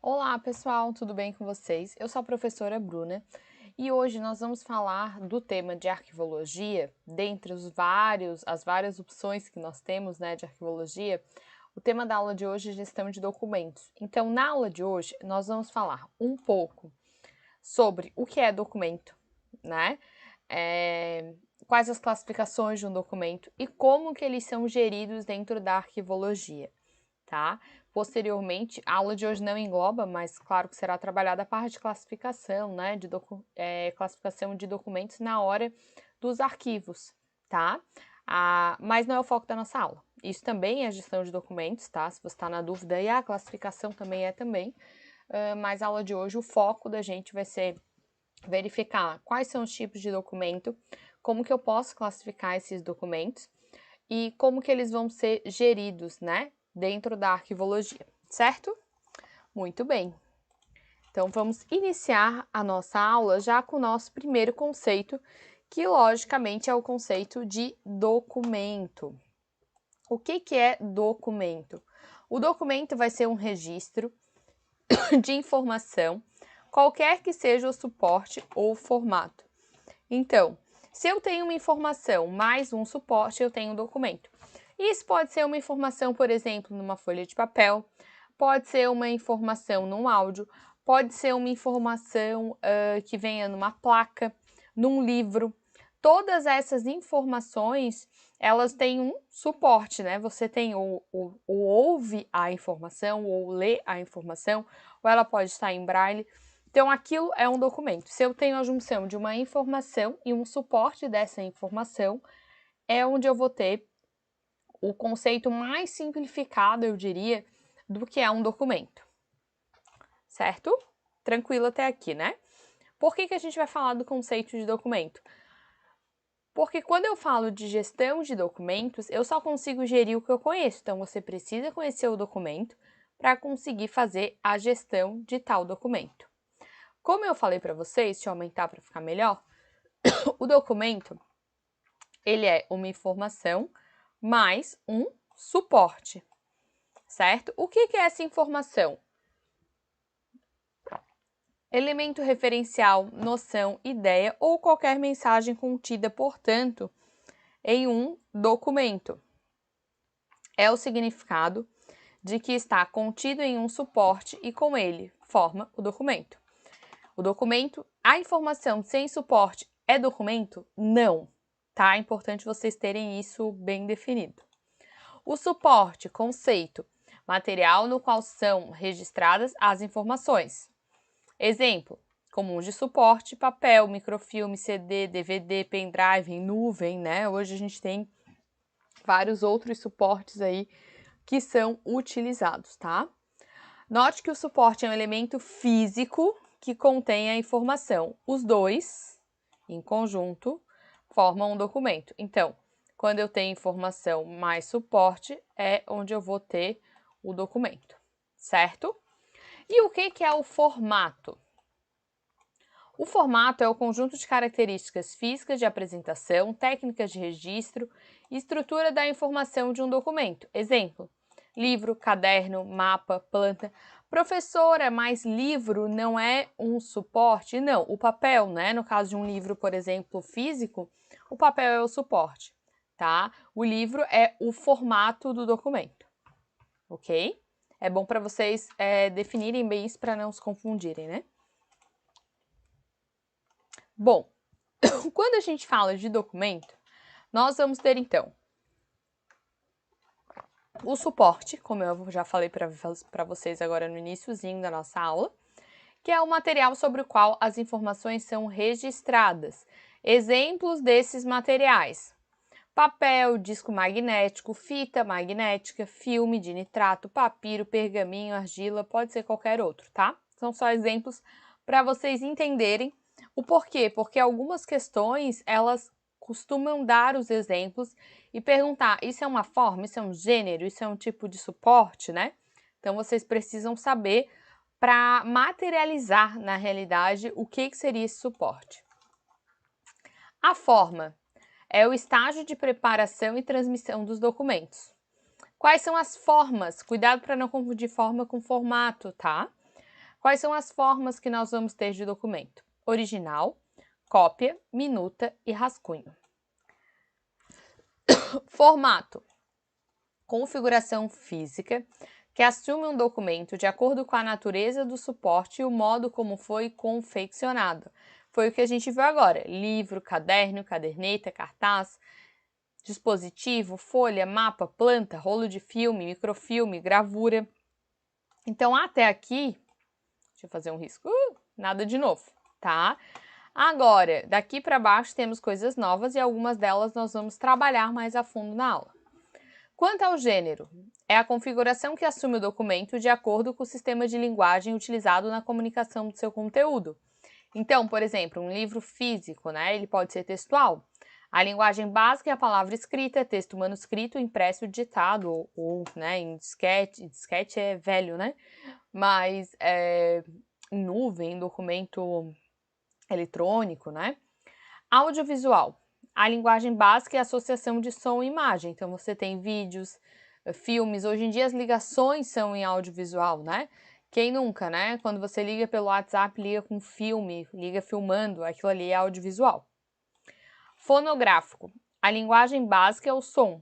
Olá, pessoal, tudo bem com vocês? Eu sou a professora Bruna e hoje nós vamos falar do tema de arquivologia. Dentre as várias opções que nós temos, de arquivologia, o tema da aula de hoje é gestão de documentos. Então, na aula de hoje, nós vamos falar um pouco sobre o que é documento, né? Quais as classificações de um documento e como que eles são geridos dentro da arquivologia, tá? Posteriormente, a aula de hoje não engloba, mas claro que será trabalhada a parte de classificação, classificação de documentos na hora dos arquivos, tá? Mas não é o foco da nossa aula. Isso também é gestão de documentos, tá? Se você está na dúvida, e a classificação também é também. Mas a aula de hoje, o foco da gente vai ser verificar quais são os tipos de documento, como que eu posso classificar esses documentos e como que eles vão ser geridos, dentro da arquivologia, certo? Muito bem. Então, vamos iniciar a nossa aula já com o nosso primeiro conceito, que logicamente é o conceito de documento. O que é documento? O documento vai ser um registro de informação, qualquer que seja o suporte ou formato. Então, se eu tenho uma informação mais um suporte, eu tenho um documento. Isso pode ser uma informação, por exemplo, numa folha de papel, pode ser uma informação num áudio, pode ser uma informação que venha numa placa, num livro. Todas essas informações, elas têm um suporte, né? Você tem ou ouve a informação, ou lê a informação, ou ela pode estar em braille. Então, aquilo é um documento. Se eu tenho a junção de uma informação e um suporte dessa informação, é onde eu vou ter o conceito mais simplificado, eu diria, do que é um documento. Certo? Tranquilo até aqui, né? Por que a gente vai falar do conceito de documento? Porque quando eu falo de gestão de documentos, eu só consigo gerir o que eu conheço. Então, você precisa conhecer o documento para conseguir fazer a gestão de tal documento. Como eu falei para vocês, deixa eu aumentar para ficar melhor, o documento, ele é uma informação mais um suporte, certo? O que é essa informação? Elemento referencial, noção, ideia ou qualquer mensagem contida, portanto, em um documento. É o significado de que está contido em um suporte e com ele forma o documento. O documento, a informação sem suporte é documento? Não, tá? É importante vocês terem isso bem definido. O suporte, conceito, material no qual são registradas as informações. Exemplo, comuns de suporte, papel, microfilme, CD, DVD, pendrive, nuvem, né? Hoje a gente tem vários outros suportes aí que são utilizados, tá? Note que o suporte é um elemento físico que contém a informação. Os dois, em conjunto, formam um documento. Então, quando eu tenho informação mais suporte, é onde eu vou ter o documento, certo? E o que é o formato? O formato é o conjunto de características físicas de apresentação, técnicas de registro e estrutura da informação de um documento. Exemplo, livro, caderno, mapa, planta. Professora, mas livro não é um suporte? Não, o papel, né? No caso de um livro, por exemplo, físico, o papel é o suporte, tá? O livro é o formato do documento, ok? É bom para vocês definirem bem isso para não se confundirem, né? Bom, quando a gente fala de documento, nós vamos ter, então, o suporte, como eu já falei para vocês agora no iniciozinho da nossa aula, que é o material sobre o qual as informações são registradas. Exemplos desses materiais: papel, disco magnético, fita magnética, filme de nitrato, papiro, pergaminho, argila, pode ser qualquer outro, tá? São só exemplos para vocês entenderem o porquê, porque algumas questões, elas costumam dar os exemplos e perguntar, isso é uma forma, isso é um gênero, isso é um tipo de suporte, né? Então, vocês precisam saber para materializar, na realidade, o que seria esse suporte. A forma é o estágio de preparação e transmissão dos documentos. Quais são as formas? Cuidado para não confundir forma com formato, tá? Quais são as formas que nós vamos ter de documento? Original, cópia, minuta e rascunho. Formato. Configuração física, que assume um documento de acordo com a natureza do suporte e o modo como foi confeccionado. Foi o que a gente viu agora: livro, caderno, caderneta, cartaz, dispositivo, folha, mapa, planta, rolo de filme, microfilme, gravura. Então, até aqui, deixa eu fazer um risco, nada de novo, tá? Agora, daqui para baixo temos coisas novas e algumas delas nós vamos trabalhar mais a fundo na aula. Quanto ao gênero, é a configuração que assume o documento de acordo com o sistema de linguagem utilizado na comunicação do seu conteúdo. Então, por exemplo, um livro físico, né, ele pode ser textual. A linguagem básica é a palavra escrita, texto manuscrito, impresso, digitado, ou né, em disquete. Disquete é velho, né? Mas em nuvem, em documento eletrônico, né? Audiovisual. A linguagem básica é a associação de som e imagem. Então, você tem vídeos, filmes. Hoje em dia, as ligações são em audiovisual, né? Quem nunca, né? Quando você liga pelo WhatsApp, liga com filme, liga filmando, aquilo ali é audiovisual. Fonográfico. A linguagem básica é o som.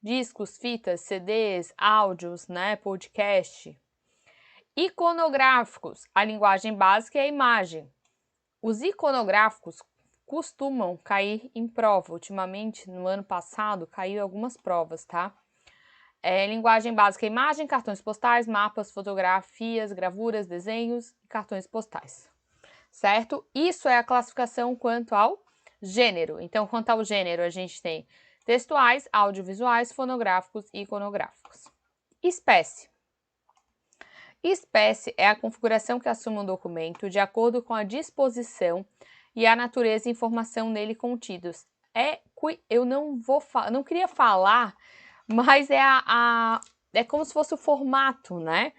Discos, fitas, CDs, áudios, né? Podcast. Iconográficos. A linguagem básica é a imagem. Os iconográficos costumam cair em prova. Ultimamente, no ano passado, caiu algumas provas, tá? Linguagem básica, imagem, cartões postais, mapas, fotografias, gravuras, desenhos e cartões postais, certo? Isso é a classificação quanto ao gênero. Então, quanto ao gênero, a gente tem textuais, audiovisuais, fonográficos e iconográficos. Espécie. Espécie é a configuração que assume um documento de acordo com a disposição e a natureza e informação nele contidos. Eu não queria falar, mas é como se fosse o formato, né?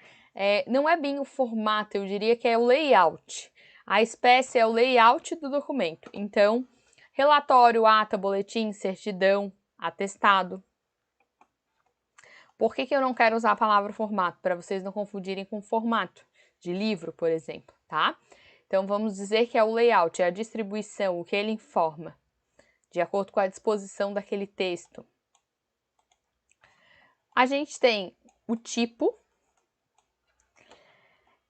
Não é bem o formato, eu diria que é o layout. A espécie é o layout do documento. Então, relatório, ata, boletim, certidão, atestado. Por que eu não quero usar a palavra formato? Para vocês não confundirem com formato de livro, por exemplo, tá? Então, vamos dizer que é o layout, é a distribuição, o que ele informa, de acordo com a disposição daquele texto. A gente tem o tipo.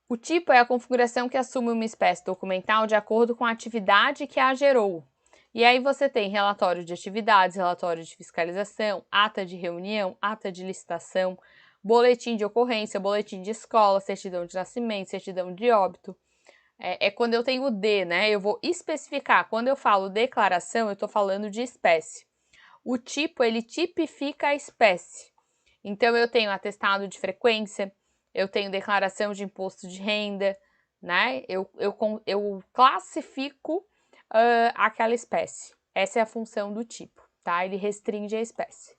O tipo é a configuração que assume uma espécie documental de acordo com a atividade que a gerou. E aí você tem relatório de atividades, relatório de fiscalização, ata de reunião, ata de licitação, boletim de ocorrência, boletim de escola, certidão de nascimento, certidão de óbito. Quando eu tenho o D, né? Eu vou especificar. Quando eu falo declaração, eu estou falando de espécie. O tipo, ele tipifica a espécie. Então, eu tenho atestado de frequência, eu tenho declaração de imposto de renda, né? Eu classifico aquela espécie. Essa é a função do tipo, tá? Ele restringe a espécie.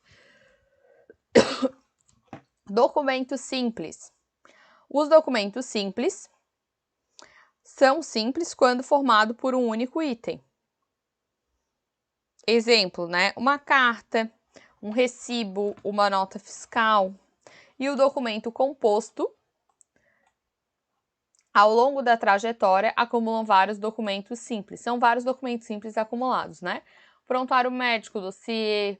Documento simples. Os documentos simples são simples quando formado por um único item. Exemplo, né? Uma carta, um recibo, uma nota fiscal. E o documento composto, ao longo da trajetória, acumulam vários documentos simples. São vários documentos simples acumulados, né? Prontuário médico, dossiê,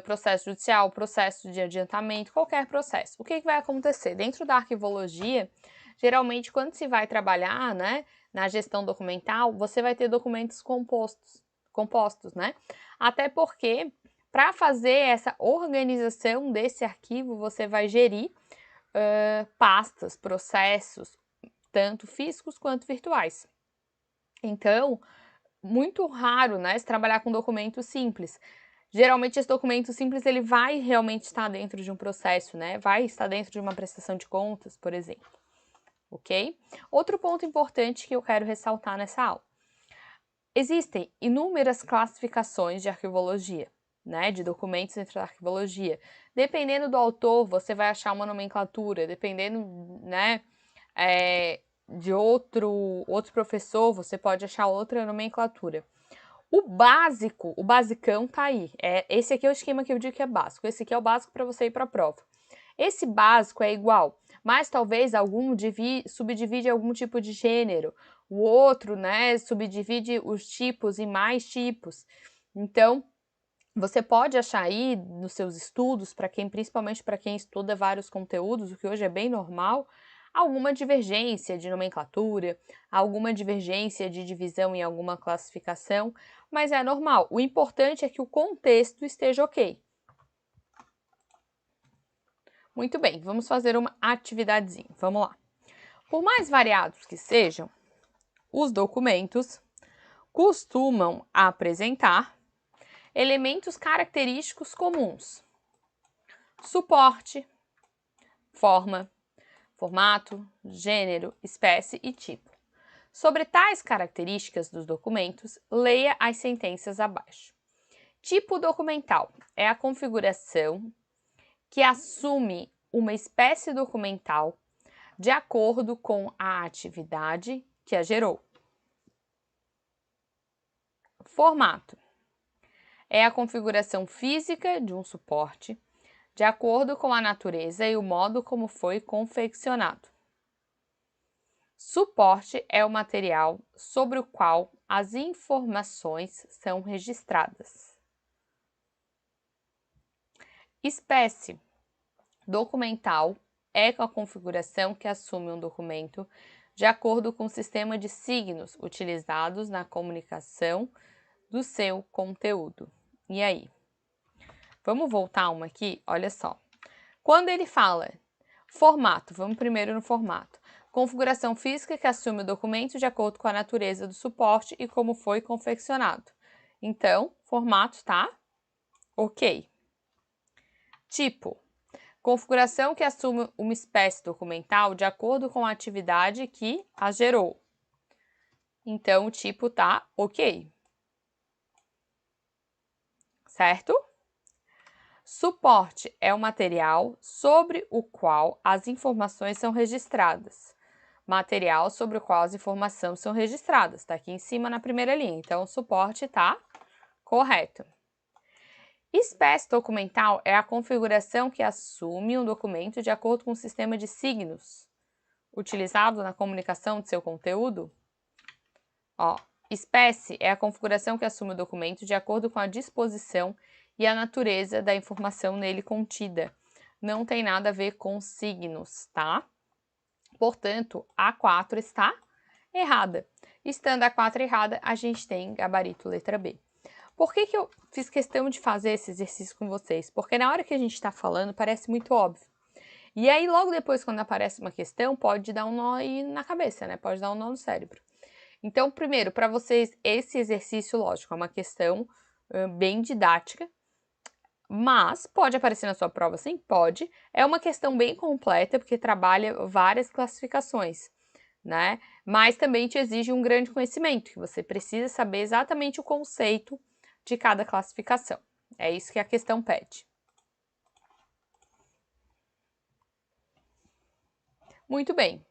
processo judicial, processo de adiantamento, qualquer processo. O que vai acontecer? Dentro da arquivologia, geralmente, quando se vai trabalhar, né, na gestão documental, você vai ter documentos compostos, né? Até porque, para fazer essa organização desse arquivo, você vai gerir pastas, processos, tanto físicos quanto virtuais. Então, muito raro, né, se trabalhar com documento simples. Geralmente, esse documento simples, ele vai realmente estar dentro de um processo, né? Vai estar dentro de uma prestação de contas, por exemplo. Ok? Outro ponto importante que eu quero ressaltar nessa aula. Existem inúmeras classificações de arquivologia, né? De documentos dentro da arquivologia. Dependendo do autor, você vai achar uma nomenclatura. Dependendo, né, de outro professor, você pode achar outra nomenclatura. O básico, o basicão tá aí. Esse aqui é o esquema que eu digo que é básico. Esse aqui é o básico para você ir para a prova. Esse básico é igual mas talvez algum subdivide algum tipo de gênero, o outro, né, subdivide os tipos em mais tipos. Então, você pode achar aí nos seus estudos, principalmente para quem estuda vários conteúdos, o que hoje é bem normal, alguma divergência de nomenclatura, alguma divergência de divisão em alguma classificação, mas é normal. O importante é que o contexto esteja ok. Muito bem, vamos fazer uma atividadezinha. Vamos lá. Por mais variados que sejam, os documentos costumam apresentar elementos característicos comuns: suporte, forma, formato, gênero, espécie e tipo. Sobre tais características dos documentos, leia as sentenças abaixo. Tipo documental é a configuração que assume uma espécie documental de acordo com a atividade que a gerou. Formato é a configuração física de um suporte de acordo com a natureza e o modo como foi confeccionado. Suporte é o material sobre o qual as informações são registradas. Espécie documental é a configuração que assume um documento de acordo com o sistema de signos utilizados na comunicação do seu conteúdo. E aí? Vamos voltar uma aqui? Olha só. Quando ele fala formato, vamos primeiro no formato. Configuração física que assume o documento de acordo com a natureza do suporte e como foi confeccionado. Então, formato tá ok. Tipo, configuração que assume uma espécie documental de acordo com a atividade que a gerou. Então, o tipo tá ok. Certo? Suporte é o material sobre o qual as informações são registradas. Material sobre o qual as informações são registradas. Está aqui em cima na primeira linha. Então, o suporte está correto. Espécie documental é a configuração que assume um documento de acordo com o sistema de signos utilizado na comunicação de seu conteúdo. Espécie é a configuração que assume o documento de acordo com a disposição e a natureza da informação nele contida. Não tem nada a ver com signos, tá? Portanto, a 4 está errada. Estando a 4 errada, a gente tem gabarito letra B. Por que eu fiz questão de fazer esse exercício com vocês? Porque na hora que a gente está falando, parece muito óbvio. E aí, logo depois, quando aparece uma questão, pode dar um nó aí na cabeça, né? Pode dar um nó no cérebro. Então, primeiro, para vocês, esse exercício, lógico, é uma questão bem didática, mas pode aparecer na sua prova, sim? Pode. É uma questão bem completa, porque trabalha várias classificações, né? Mas também te exige um grande conhecimento, que você precisa saber exatamente o conceito de cada classificação. É isso que a questão pede. Muito bem.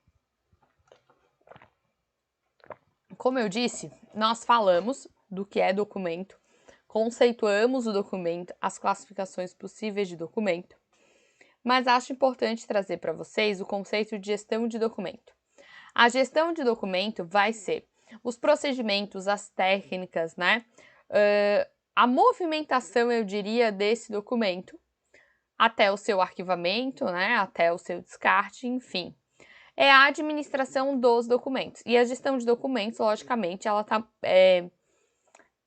Como eu disse, nós falamos do que é documento, conceituamos o documento, as classificações possíveis de documento, mas acho importante trazer para vocês o conceito de gestão de documento. A gestão de documento vai ser os procedimentos, as técnicas, né? A movimentação, eu diria, desse documento até o seu arquivamento, né? Até o seu descarte, enfim. É a administração dos documentos. E a gestão de documentos, logicamente, ela está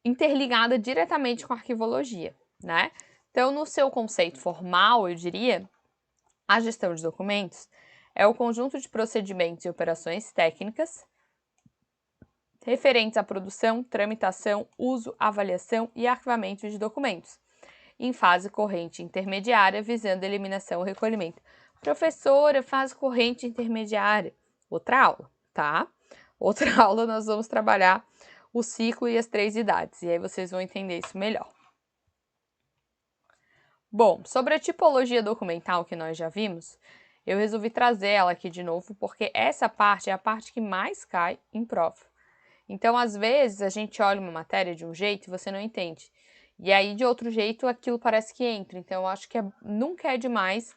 interligada diretamente com a arquivologia, né? Então, no seu conceito formal, eu diria, a gestão de documentos é o conjunto de procedimentos e operações técnicas referentes à produção, tramitação, uso, avaliação e arquivamento de documentos, em fase corrente intermediária, visando eliminação ou recolhimento. Professora, fase corrente intermediária. Outra aula, tá? Outra aula nós vamos trabalhar o ciclo e as 3 idades, e aí vocês vão entender isso melhor. Bom, sobre a tipologia documental que nós já vimos, eu resolvi trazer ela aqui de novo, porque essa parte é a parte que mais cai em prova. Então, às vezes, a gente olha uma matéria de um jeito e você não entende. E aí, de outro jeito, aquilo parece que entra. Então, eu acho que nunca é demais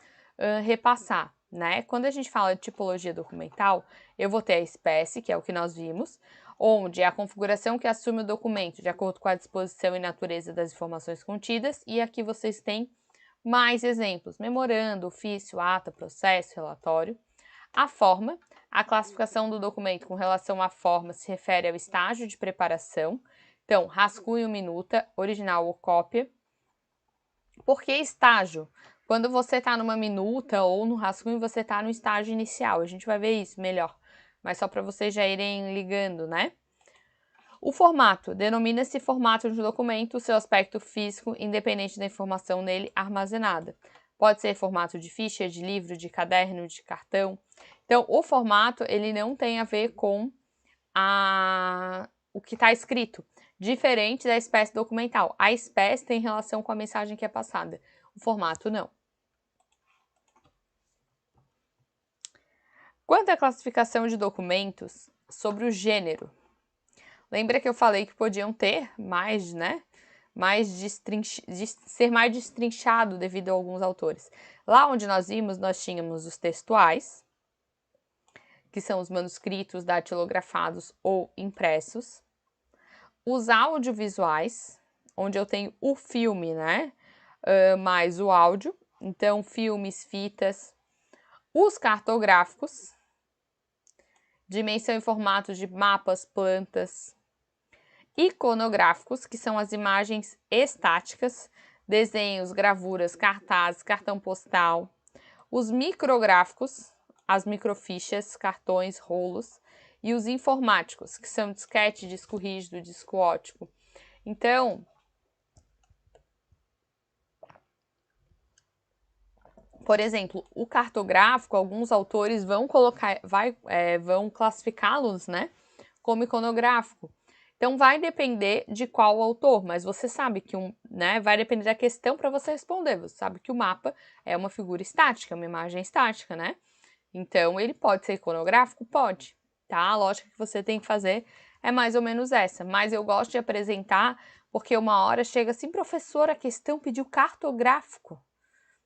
repassar, né? Quando a gente fala de tipologia documental, eu vou ter a espécie, que é o que nós vimos, onde é a configuração que assume o documento de acordo com a disposição e natureza das informações contidas, e aqui vocês têm mais exemplos: memorando, ofício, ata, processo, relatório. A forma, a classificação do documento com relação à forma se refere ao estágio de preparação. Então, rascunho, minuta, original ou cópia. Por que estágio? Quando você está numa minuta ou no rascunho, você está no estágio inicial. A gente vai ver isso melhor, mas só para vocês já irem ligando, né? O formato. Denomina-se formato de um documento o seu aspecto físico, independente da informação nele armazenada. Pode ser formato de ficha, de livro, de caderno, de cartão. Então, o formato, ele não tem a ver com o que está escrito, diferente da espécie documental. A espécie tem relação com a mensagem que é passada, o formato não. Quanto à classificação de documentos, sobre o gênero. Lembra que eu falei que podiam ter mais, né? Ser mais destrinchado devido a alguns autores. Lá onde nós vimos, nós tínhamos os textuais, que são os manuscritos datilografados ou impressos. Os audiovisuais, onde eu tenho o filme, né? Mais o áudio. Então, filmes, fitas. Os cartográficos, dimensão e formato de mapas, plantas. Iconográficos, que são as imagens estáticas, desenhos, gravuras, cartazes, cartão postal. Os micrográficos, as microfichas, cartões, rolos. E os informáticos, que são disquete, disco rígido, disco óptico. Então, por exemplo, o cartográfico, alguns autores vão classificá-los, né, como iconográfico. Então, vai depender de qual autor, mas você sabe que vai depender da questão para você responder. Você sabe que o mapa é uma figura estática, uma imagem estática, né? Então, ele pode ser iconográfico? Pode, tá? A lógica que você tem que fazer é mais ou menos essa. Mas eu gosto de apresentar porque uma hora chega assim, professor, a questão pediu cartográfico.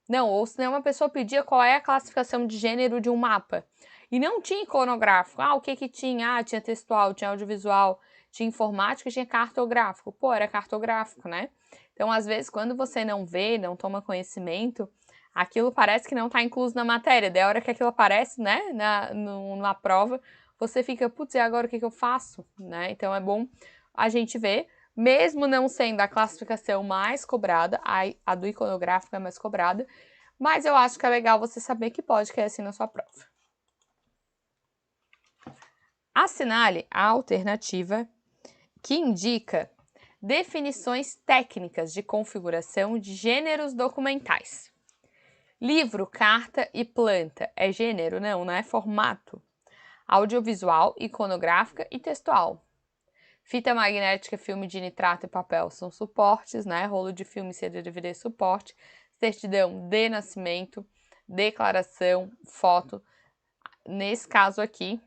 Não, ou senão uma pessoa pedia qual é a classificação de gênero de um mapa. E não tinha iconográfico. O que tinha? Tinha textual, tinha audiovisual, tinha informática e tinha cartográfico. Pô, era cartográfico, né? Então, às vezes, quando você não vê, não toma conhecimento, aquilo parece que não está incluso na matéria. Da hora que aquilo aparece, né, na prova, você fica, putz, e agora o que eu faço? Né? Então, é bom a gente ver, mesmo não sendo a classificação mais cobrada, a do iconográfico é mais cobrada, mas eu acho que é legal você saber que pode cair assim na sua prova. Assinale a alternativa que indica definições técnicas de configuração de gêneros documentais. Livro, carta e planta é gênero? Não é formato. Audiovisual, iconográfica e textual. Fita magnética, filme de nitrato e papel são suportes, né? Rolo de filme, CD, DVD, suporte. Certidão de nascimento, declaração, foto. Nesse caso aqui,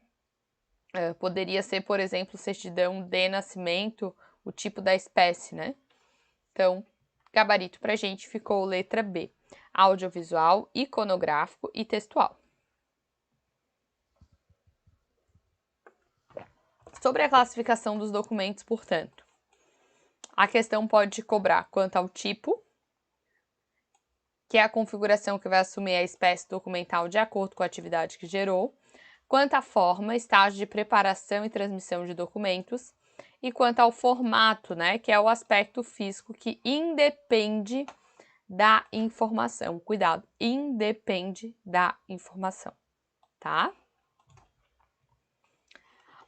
poderia ser, por exemplo, certidão de nascimento, o tipo da espécie, né? Então, gabarito pra gente ficou letra B. Audiovisual, iconográfico e textual. Sobre a classificação dos documentos, portanto, a questão pode cobrar quanto ao tipo, que é a configuração que vai assumir a espécie documental de acordo com a atividade que gerou, quanto à forma, estágio de preparação e transmissão de documentos, e quanto ao formato, né, que é o aspecto físico que independe da informação. Cuidado, independe da informação, tá?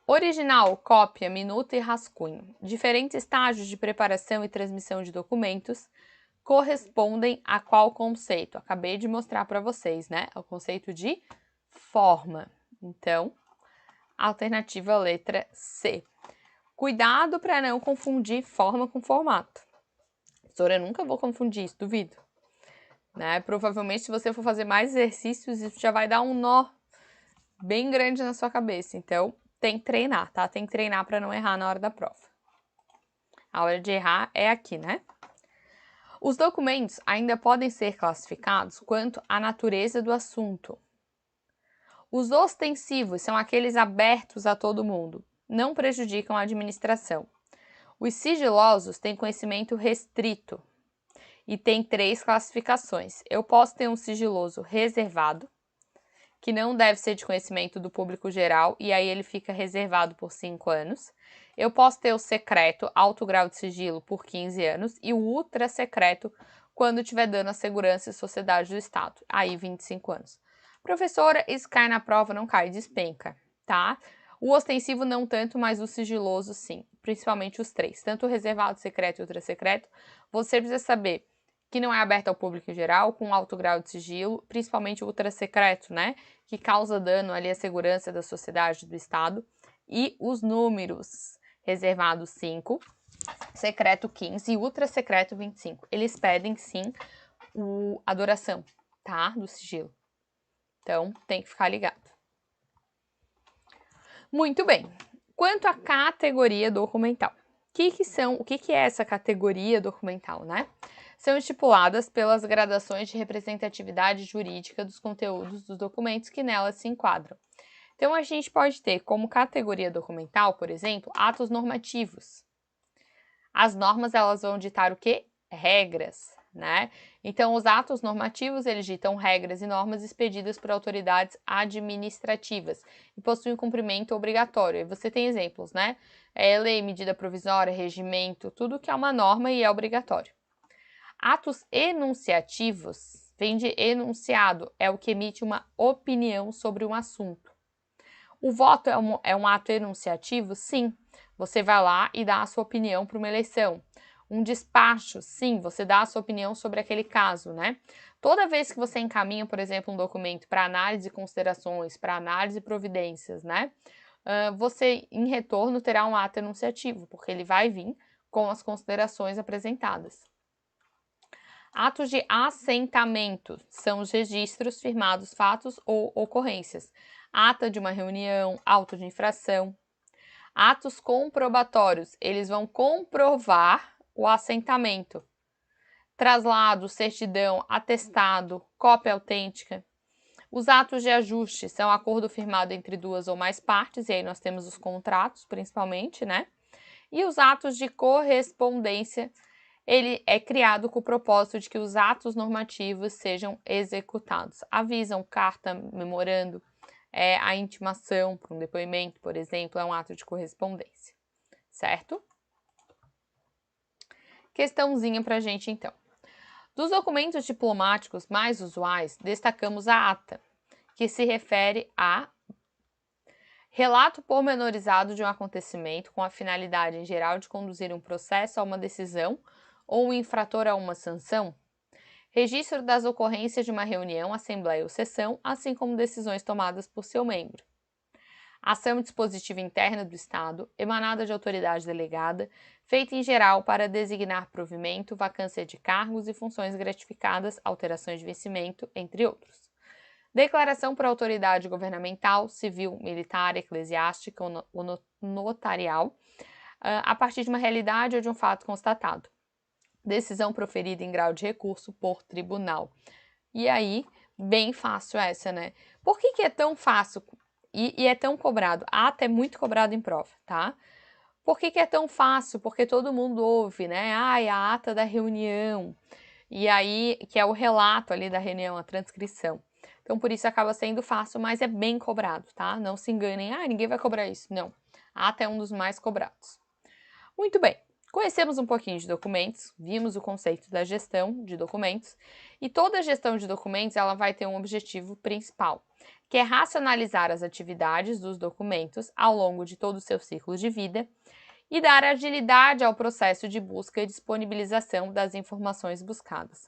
Original, cópia, minuta e rascunho. Diferentes estágios de preparação e transmissão de documentos correspondem a qual conceito? Acabei de mostrar para vocês, né? O conceito de forma. Então, alternativa letra C. Cuidado para não confundir forma com formato. Professora, eu nunca vou confundir isso, duvido. Né? Provavelmente, se você for fazer mais exercícios, isso já vai dar um nó bem grande na sua cabeça. Então, tem que treinar, tá? Tem que treinar para não errar na hora da prova. A hora de errar é aqui, né? Os documentos ainda podem ser classificados quanto à natureza do assunto. Os ostensivos são aqueles abertos a todo mundo, não prejudicam a administração. Os sigilosos têm conhecimento restrito e tem 3 classificações. Eu posso ter um sigiloso reservado, que não deve ser de conhecimento do público geral, e aí ele fica reservado por 5 anos. Eu posso ter o secreto, alto grau de sigilo, por 15 anos, e o ultra secreto, quando tiver dano à segurança e sociedade do Estado, aí 25 anos. Professora, isso cai na prova? Não cai, despenca, tá? O ostensivo não tanto, mas o sigiloso sim, principalmente os 3, tanto o reservado, secreto e ultra secreto. Você precisa saber que não é aberto ao público em geral, com alto grau de sigilo, principalmente o ultra secreto, né? Que causa dano ali à segurança da sociedade do Estado. E os números: reservado 5, secreto 15 e ultra secreto 25. Eles pedem sim a duração, tá? Do sigilo. Então, tem que ficar ligado. Muito bem. Quanto à categoria documental. O que é essa categoria documental, né? São estipuladas pelas gradações de representatividade jurídica dos conteúdos dos documentos que nelas se enquadram. Então, a gente pode ter como categoria documental, por exemplo, atos normativos. As normas, elas vão ditar o quê? Regras, né? Então, os atos normativos, eles ditam regras e normas expedidas por autoridades administrativas e possuem cumprimento obrigatório. E você tem exemplos, né? Lei, medida provisória, regimento, tudo que é uma norma e é obrigatório. Atos enunciativos, vem de enunciado, é o que emite uma opinião sobre um assunto. O voto é um ato enunciativo? Sim. Você vai lá e dá a sua opinião para uma eleição. Um despacho? Sim, você dá a sua opinião sobre aquele caso, né? Toda vez que você encaminha, por exemplo, um documento para análise e considerações, para análise e providências, né? Você, em retorno, terá um ato enunciativo, porque ele vai vir com as considerações apresentadas. Atos de assentamento são os registros firmados, fatos ou ocorrências. Ata de uma reunião, auto de infração. Atos comprobatórios, eles vão comprovar o assentamento. Traslado, certidão, atestado, cópia autêntica. Os atos de ajuste são acordo firmado entre 2 ou mais partes, e aí nós temos os contratos, principalmente, né? E os atos de correspondência, ele é criado com o propósito de que os atos normativos sejam executados. Avisam, carta, memorando, a intimação para um depoimento, por exemplo, é um ato de correspondência, certo? Questãozinha para a gente, então. Dos documentos diplomáticos mais usuais, destacamos a ata, que se refere a relato pormenorizado de um acontecimento com a finalidade, em geral, de conduzir um processo a uma decisão ou um infrator a uma sanção. Registro das ocorrências de uma reunião, assembleia ou sessão, assim como decisões tomadas por seu membro. Ação dispositiva interna do Estado, emanada de autoridade delegada, feita em geral para designar provimento, vacância de cargos e funções gratificadas, alterações de vencimento, entre outros. Declaração por autoridade governamental, civil, militar, eclesiástica ou notarial, a partir de uma realidade ou de um fato constatado. Decisão proferida em grau de recurso por tribunal. E aí, bem fácil essa, né? Por que é tão fácil e é tão cobrado? A ata é muito cobrado em prova, tá? Por que é tão fácil? Porque todo mundo ouve, né? Ai, a ata da reunião. E aí, que é o relato ali da reunião, a transcrição. Então, por isso acaba sendo fácil, mas é bem cobrado, tá? Não se enganem, ninguém vai cobrar isso. Não, a ata é um dos mais cobrados. Muito bem, conhecemos um pouquinho de documentos, vimos o conceito da gestão de documentos, e toda gestão de documentos ela vai ter um objetivo principal, que é racionalizar as atividades dos documentos ao longo de todo o seu ciclo de vida e dar agilidade ao processo de busca e disponibilização das informações buscadas.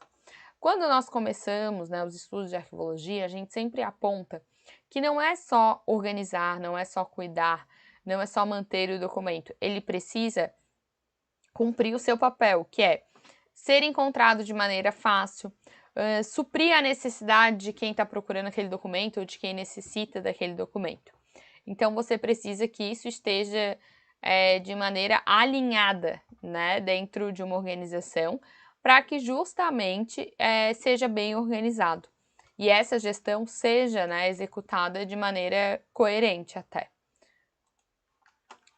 Quando nós começamos, né, os estudos de arquivologia, a gente sempre aponta que não é só organizar, não é só cuidar, não é só manter o documento. Ele precisa cumprir o seu papel, que é ser encontrado de maneira fácil, suprir a necessidade de quem está procurando aquele documento ou de quem necessita daquele documento. Então, você precisa que isso esteja de maneira alinhada, né, dentro de uma organização, para que justamente seja bem organizado. e essa gestão seja, né, executada de maneira coerente até.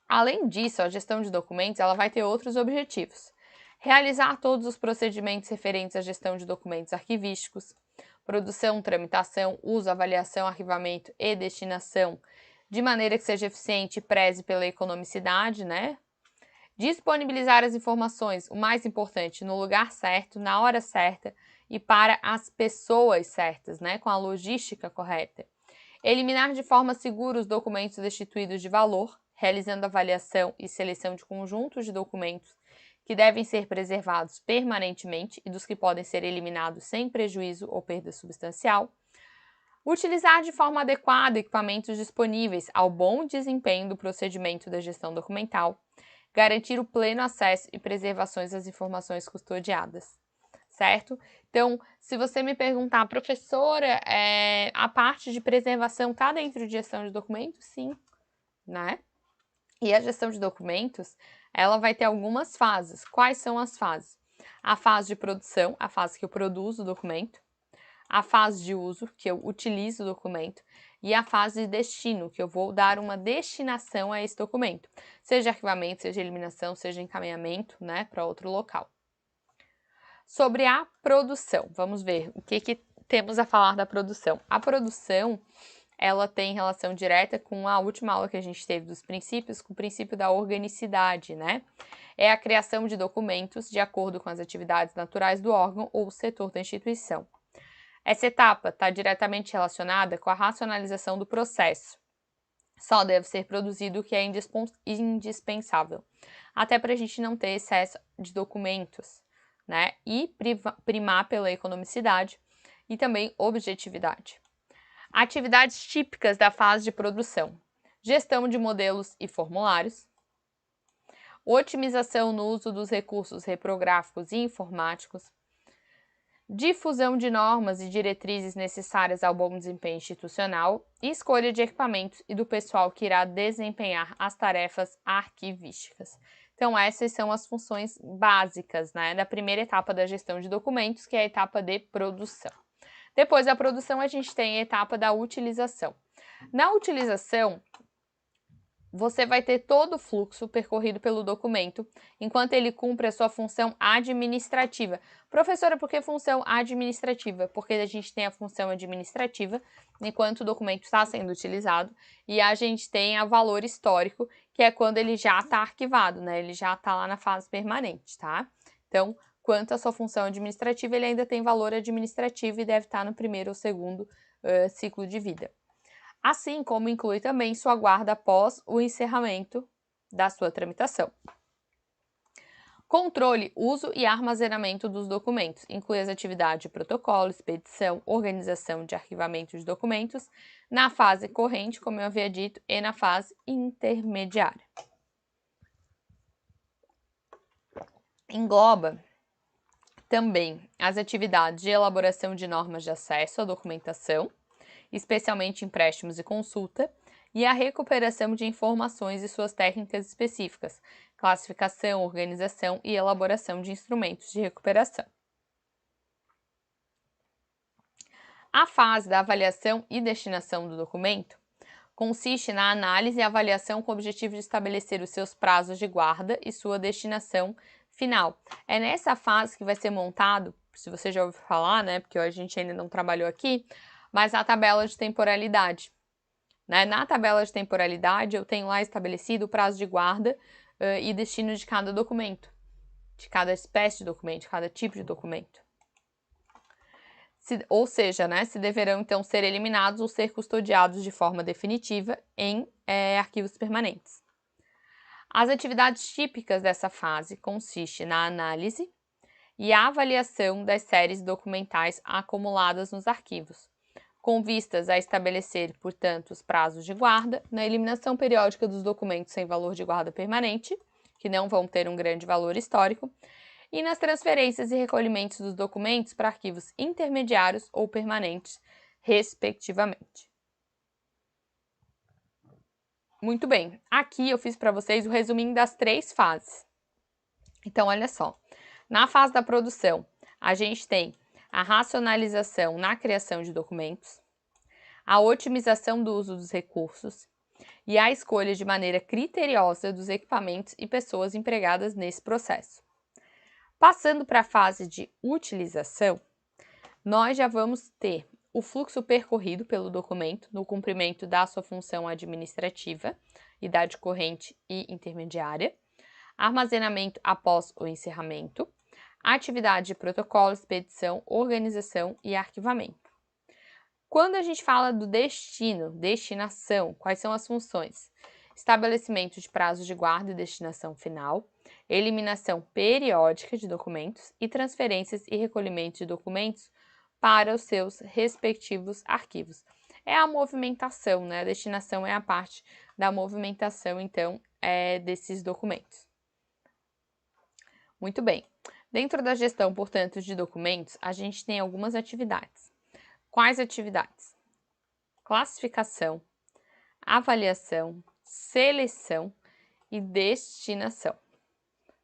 Além disso, a gestão de documentos ela vai ter outros objetivos. Realizar todos os procedimentos referentes à gestão de documentos arquivísticos, produção, tramitação, uso, avaliação, arquivamento e destinação, de maneira que seja eficiente e preze pela economicidade, né? Disponibilizar as informações, o mais importante, no lugar certo, na hora certa e para as pessoas certas, né? Com a logística correta. Eliminar de forma segura os documentos destituídos de valor, realizando avaliação e seleção de conjuntos de documentos que devem ser preservados permanentemente e dos que podem ser eliminados sem prejuízo ou perda substancial. Utilizar de forma adequada equipamentos disponíveis ao bom desempenho do procedimento da gestão documental. Garantir o pleno acesso e preservação das informações custodiadas. Certo? Então, se você me perguntar, professora, a parte de preservação está dentro de gestão de documentos? Sim, né? E a gestão de documentos, ela vai ter algumas fases. Quais são as fases? A fase de produção, a fase que eu produzo o documento. A fase de uso, que eu utilizo o documento. E a fase de destino, que eu vou dar uma destinação a esse documento. Seja arquivamento, seja eliminação, seja encaminhamento, né, para outro local. Sobre a produção, vamos ver o que temos a falar da produção. A produção, ela tem relação direta com a última aula que a gente teve dos princípios, com o princípio da organicidade, né? É a criação de documentos de acordo com as atividades naturais do órgão ou setor da instituição. Essa etapa está diretamente relacionada com a racionalização do processo. Só deve ser produzido o que é indispensável, até para a gente não ter excesso de documentos, né? E primar pela economicidade e também objetividade. Atividades típicas da fase de produção: gestão de modelos e formulários, otimização no uso dos recursos reprográficos e informáticos, difusão de normas e diretrizes necessárias ao bom desempenho institucional e escolha de equipamentos e do pessoal que irá desempenhar as tarefas arquivísticas. Então, essas são as funções básicas, né, da primeira etapa da gestão de documentos, que é a etapa de produção. Depois da produção, a gente tem a etapa da utilização. Na utilização, você vai ter todo o fluxo percorrido pelo documento, enquanto ele cumpre a sua função administrativa. Professora, por que função administrativa? Porque a gente tem a função administrativa, enquanto o documento está sendo utilizado, e a gente tem o valor histórico, que é quando ele já está arquivado, né? Ele já está lá na fase permanente, tá? Então, quanto à sua função administrativa, ele ainda tem valor administrativo e deve estar no primeiro ou segundo ciclo de vida. Assim como inclui também sua guarda após o encerramento da sua tramitação. Controle, uso e armazenamento dos documentos. Inclui as atividades de protocolo, expedição, organização de arquivamento de documentos na fase corrente, como eu havia dito, e na fase intermediária. Engloba também as atividades de elaboração de normas de acesso à documentação, especialmente empréstimos e consulta, e a recuperação de informações e suas técnicas específicas, classificação, organização e elaboração de instrumentos de recuperação. A fase da avaliação e destinação do documento consiste na análise e avaliação com o objetivo de estabelecer os seus prazos de guarda e sua destinação final. É nessa fase que vai ser montado, se você já ouviu falar, né, porque a gente ainda não trabalhou aqui, mas a tabela de temporalidade. Né? Na tabela de temporalidade, eu tenho lá estabelecido o prazo de guarda e destino de cada documento, de cada espécie de documento, de cada tipo de documento. Ou seja, né, se deverão então ser eliminados ou ser custodiados de forma definitiva em arquivos permanentes. As atividades típicas dessa fase consistem na análise e avaliação das séries documentais acumuladas nos arquivos, com vistas a estabelecer, portanto, os prazos de guarda, na eliminação periódica dos documentos sem valor de guarda permanente, que não vão ter um grande valor histórico, e nas transferências e recolhimentos dos documentos para arquivos intermediários ou permanentes, respectivamente. Muito bem, aqui eu fiz para vocês o resuminho das 3 fases. Então, olha só, na fase da produção, a gente tem a racionalização na criação de documentos, a otimização do uso dos recursos e a escolha de maneira criteriosa dos equipamentos e pessoas empregadas nesse processo. Passando para a fase de utilização, nós já vamos ter o fluxo percorrido pelo documento no cumprimento da sua função administrativa, idade corrente e intermediária, armazenamento após o encerramento, atividade de protocolo, expedição, organização e arquivamento. Quando a gente fala do destino, destinação, quais são as funções? Estabelecimento de prazos de guarda e destinação final, eliminação periódica de documentos e transferências e recolhimento de documentos para os seus respectivos arquivos. É a movimentação, né? A destinação é a parte da movimentação, então, desses documentos. Muito bem. Dentro da gestão, portanto, de documentos, a gente tem algumas atividades. Quais atividades? Classificação, avaliação, seleção e destinação.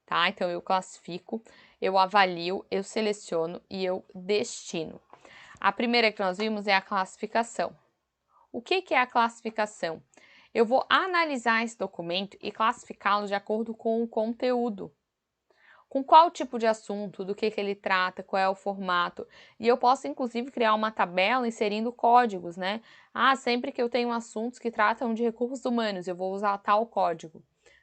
Tá? Então, eu classifico, eu avalio, eu seleciono e eu destino. A primeira que nós vimos é a classificação. O que é a classificação? Eu vou analisar esse documento e classificá-lo de acordo com o conteúdo. Com qual tipo de assunto, do que ele trata, qual é o formato. E eu posso, inclusive, criar uma tabela inserindo códigos, né? Sempre que eu tenho assuntos que tratam de recursos humanos, eu vou usar tal código,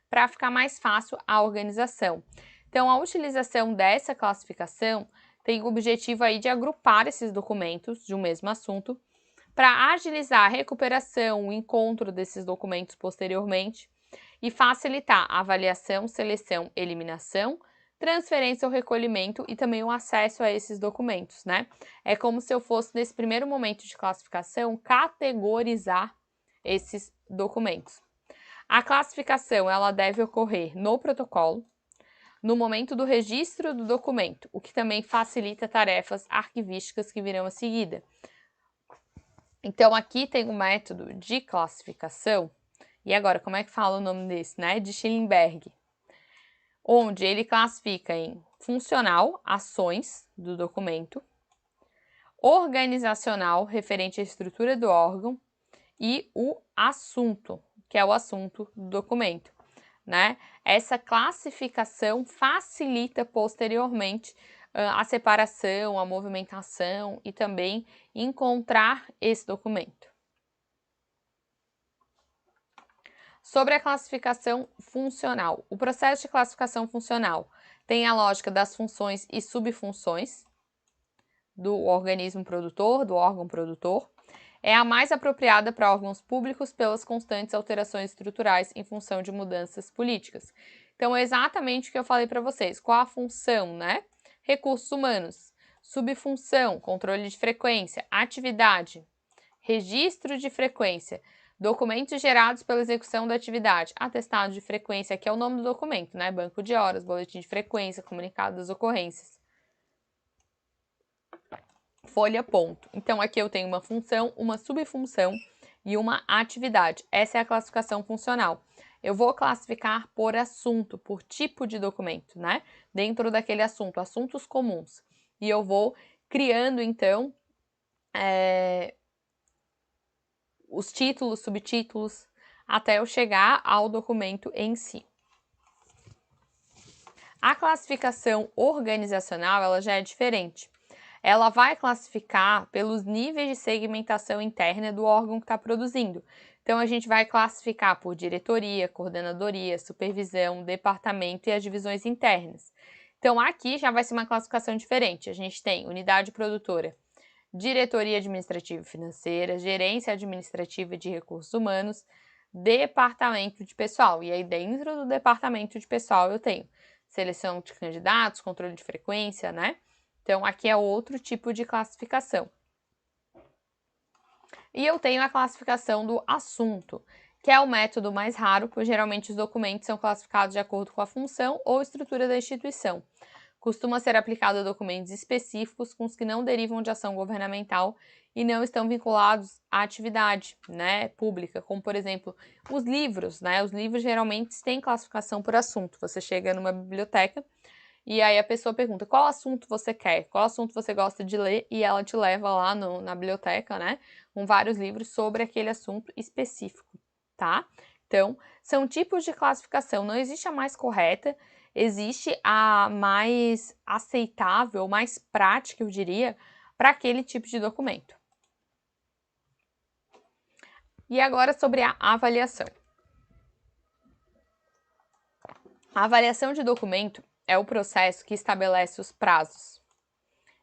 para ficar mais fácil a organização. Então, a utilização dessa classificação tem o objetivo aí de agrupar esses documentos de um mesmo assunto para agilizar a recuperação, o encontro desses documentos posteriormente e facilitar a avaliação, seleção, eliminação, transferência ou recolhimento e também o acesso a esses documentos, né? É como se eu fosse, nesse primeiro momento de classificação, categorizar esses documentos. A classificação, ela deve ocorrer no protocolo, no momento do registro do documento, o que também facilita tarefas arquivísticas que virão a seguida. Então, aqui tem o método de classificação, e agora, como é que fala o nome desse, né? De Schellenberg, onde ele classifica em funcional, ações do documento, organizacional, referente à estrutura do órgão, e o assunto, que é o assunto do documento, né? Essa classificação facilita posteriormente a separação, a movimentação e também encontrar esse documento. Sobre a classificação funcional. O processo de classificação funcional tem a lógica das funções e subfunções do organismo produtor, do órgão produtor. É a mais apropriada para órgãos públicos pelas constantes alterações estruturais em função de mudanças políticas. Então, é exatamente o que eu falei para vocês. Qual a função, né? Recursos humanos. Subfunção, controle de frequência. Atividade, registro de frequência. Documentos gerados pela execução da atividade. Atestado de frequência, que é o nome do documento, né? Banco de horas, boletim de frequência, comunicado das ocorrências. Folha ponto. Então, aqui eu tenho uma função, uma subfunção e uma atividade. Essa é a classificação funcional. Eu vou classificar por assunto, por tipo de documento, né? Dentro daquele assunto, assuntos comuns. E eu vou criando, então, os títulos, subtítulos, até eu chegar ao documento em si. A classificação organizacional, ela já é diferente. Ela vai classificar pelos níveis de segmentação interna do órgão que está produzindo. Então, a gente vai classificar por diretoria, coordenadoria, supervisão, departamento e as divisões internas. Então, aqui já vai ser uma classificação diferente. A gente tem unidade produtora, diretoria administrativa e financeira, gerência administrativa de recursos humanos, departamento de pessoal. E aí, dentro do departamento de pessoal, eu tenho seleção de candidatos, controle de frequência, né? Então, aqui é outro tipo de classificação. E eu tenho a classificação do assunto, que é o método mais raro, pois geralmente os documentos são classificados de acordo com a função ou estrutura da instituição. Costuma ser aplicado a documentos específicos com os que não derivam de ação governamental e não estão vinculados à atividade, né, pública, como, por exemplo, os livros, né? Os livros geralmente têm classificação por assunto. Você chega numa biblioteca e aí a pessoa pergunta qual assunto você quer, qual assunto você gosta de ler, e ela te leva lá na biblioteca, né, com vários livros sobre aquele assunto específico, tá? Então, são tipos de classificação, não existe a mais correta, existe a mais aceitável, mais prática, eu diria, para aquele tipo de documento. E agora sobre a avaliação. A avaliação de documento é o processo que estabelece os prazos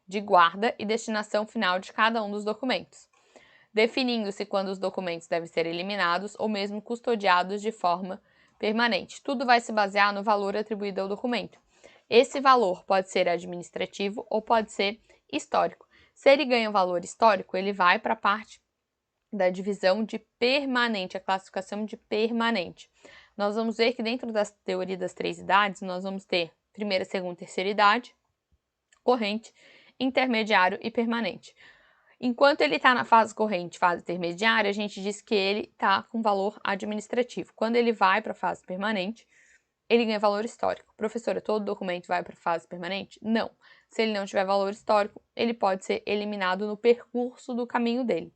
de guarda e destinação final de cada um dos documentos, definindo-se quando os documentos devem ser eliminados ou mesmo custodiados de forma permanente. Tudo vai se basear no valor atribuído ao documento. Esse valor pode ser administrativo ou pode ser histórico. Se ele ganha o valor histórico, ele vai para a parte da divisão de permanente, a classificação de permanente. Nós vamos ver que dentro da teoria das 3 idades, nós vamos ter primeira, segunda e terceira idade, corrente, intermediário e permanente. Enquanto ele está na fase corrente, fase intermediária, a gente diz que ele está com valor administrativo. Quando ele vai para a fase permanente, ele ganha valor histórico. Professora, todo documento vai para a fase permanente? Não. Se ele não tiver valor histórico, ele pode ser eliminado no percurso do caminho dele,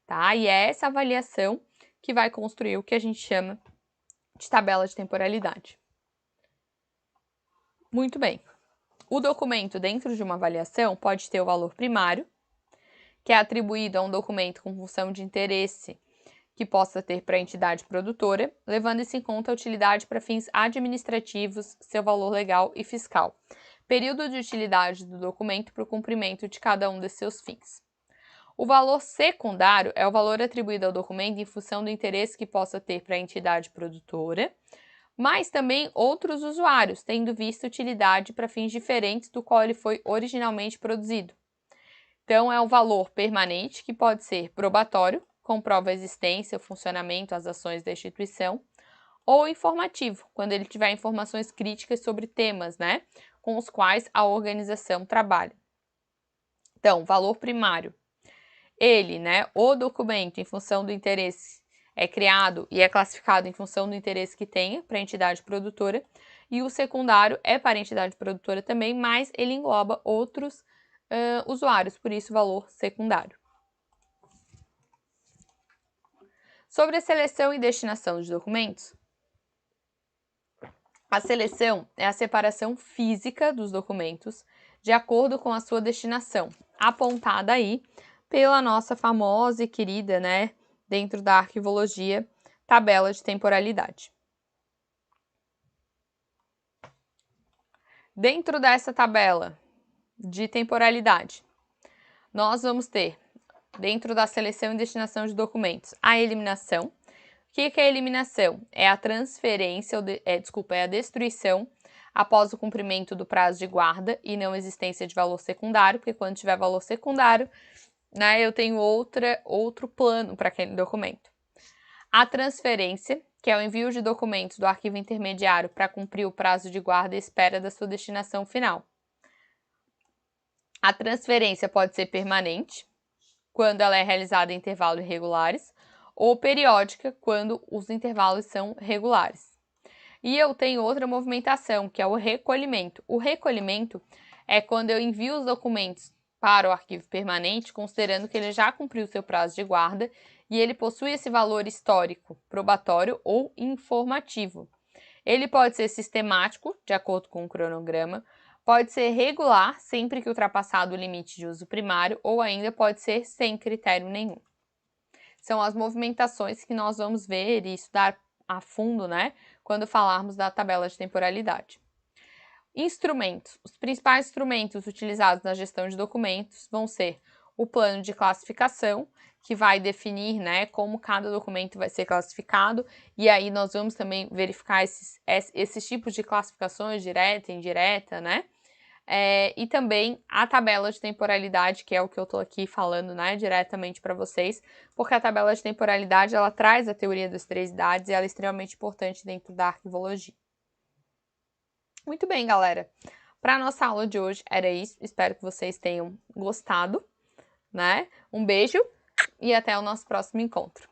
tá? E é essa avaliação que vai construir o que a gente chama de tabela de temporalidade. Muito bem. O documento dentro de uma avaliação pode ter o valor primário, que é atribuído a um documento com função de interesse que possa ter para a entidade produtora, levando-se em conta a utilidade para fins administrativos, seu valor legal e fiscal. Período de utilidade do documento para o cumprimento de cada um de seus fins. O valor secundário é o valor atribuído ao documento em função do interesse que possa ter para a entidade produtora, mas também outros usuários, tendo visto utilidade para fins diferentes do qual ele foi originalmente produzido. Então, é o valor permanente, que pode ser probatório, comprova a existência, o funcionamento, as ações da instituição, ou informativo, quando ele tiver informações críticas sobre temas, né, com os quais a organização trabalha. Então, valor primário. Ele, né, o documento, em função do interesse, é criado e é classificado em função do interesse que tenha para a entidade produtora, e o secundário é para a entidade produtora também, mas ele engloba outros usuários, por isso valor secundário. Sobre a seleção e destinação de documentos, a seleção é a separação física dos documentos de acordo com a sua destinação, apontada aí pela nossa famosa e querida, né, dentro da arquivologia, tabela de temporalidade. Dentro dessa tabela de temporalidade, nós vamos ter, dentro da seleção e destinação de documentos, a eliminação. O que é a eliminação? É a transferência, é a destruição após o cumprimento do prazo de guarda e não existência de valor secundário, porque quando tiver valor secundário, né, eu tenho outro plano para aquele documento. A transferência, que é o envio de documentos do arquivo intermediário para cumprir o prazo de guarda e espera da sua destinação final. A transferência pode ser permanente, quando ela é realizada em intervalos irregulares, ou periódica, quando os intervalos são regulares. E eu tenho outra movimentação, que é o recolhimento. O recolhimento é quando eu envio os documentos para o arquivo permanente, considerando que ele já cumpriu seu prazo de guarda e ele possui esse valor histórico, probatório ou informativo. Ele pode ser sistemático, de acordo com o cronograma, pode ser regular, sempre que ultrapassado o limite de uso primário, ou ainda pode ser sem critério nenhum. São as movimentações que nós vamos ver e estudar a fundo, né, quando falarmos da tabela de temporalidade. Instrumentos. Os principais instrumentos utilizados na gestão de documentos vão ser o plano de classificação, que vai definir, né, como cada documento vai ser classificado, e aí nós vamos também verificar esses tipos de classificações, direta e indireta, né, e também a tabela de temporalidade, que é o que eu estou aqui falando, né, diretamente para vocês, porque a tabela de temporalidade, ela traz a teoria das 3 idades e ela é extremamente importante dentro da arquivologia. Muito bem, galera. Para a nossa aula de hoje era isso. Espero que vocês tenham gostado, né? Um beijo e até o nosso próximo encontro.